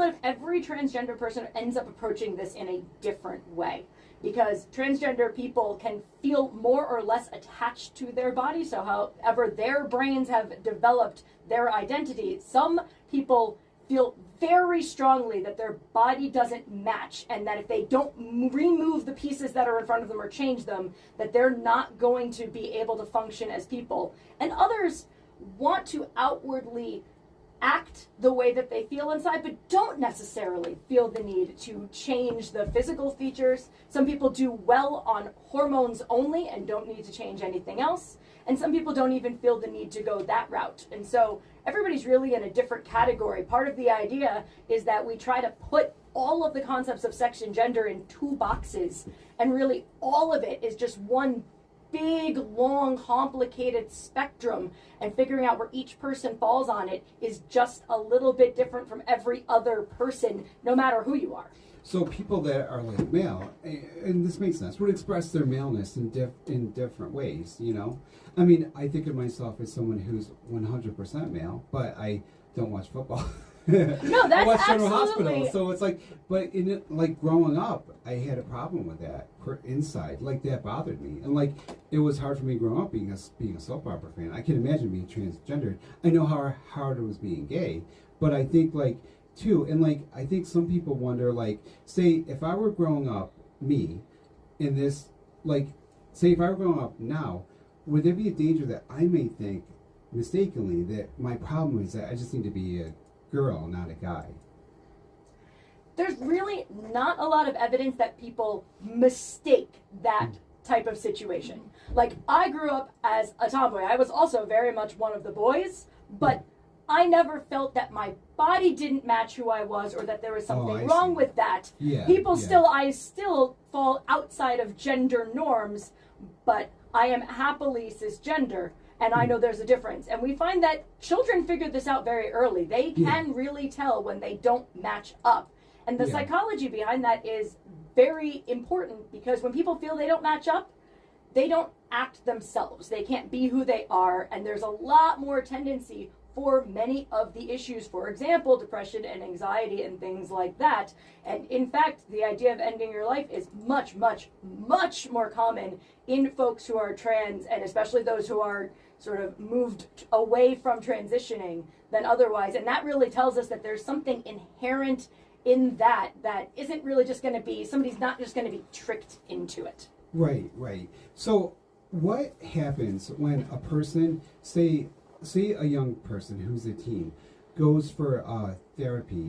that if every transgender person ends up approaching this in a different way, because transgender people can feel more or less attached to their body. So however their brains have developed their identity, some people feel very strongly that their body doesn't match, and that if they don't remove the pieces that are in front of them or change them, that they're not going to be able to function as people. And others want to outwardly act the way that they feel inside, but don't necessarily feel the need to change the physical features. Some people do well on hormones only and don't need to change anything else. And some people don't even feel the need to go that route. And so everybody's really in a different category. Part of the idea is that we try to put all of the concepts of sex and gender in two boxes, and really all of it is just one big, long, complicated spectrum, and figuring out where each person falls on it is just a little bit different from every other person, no matter who you are. So people that are like male, and this makes sense, would express their maleness in different ways, you know? I mean, I think of myself as someone who's 100% male, but I don't watch football. No, that's I watch General absolutely... Hospital, so it's like, but in it, like growing up, I had a problem with that inside, like that bothered me, and like it was hard for me growing up being a soap opera fan. I can imagine being transgendered. I know how hard it was being gay, but I think like too, and like I think some people wonder, like, say if I were growing up, me, in this, like, say if I were growing up now, would there be a danger that I may think mistakenly that my problem is that I just need to be a girl, not a guy? There's really not a lot of evidence that people mistake that type of situation. Like, I grew up as a tomboy. I was also very much one of the boys, but I never felt that my body didn't match who I was, or that there was something wrong with that. I still fall outside of gender norms, but I am happily cisgender. And I know there's a difference. And we find that children figure this out very early. They can really tell when they don't match up. And the psychology behind that is very important, because when people feel they don't match up, they don't act themselves. They can't be who they are. And there's a lot more tendency for many of the issues, for example, depression and anxiety and things like that. And in fact, the idea of ending your life is much, much, much more common in folks who are trans, and especially those who are sort of moved away from transitioning, than otherwise. And that really tells us that there's something inherent in that isn't really just going to be, somebody's not just going to be tricked into it. Right. So what happens when a person, say a young person who's a teen, goes for therapy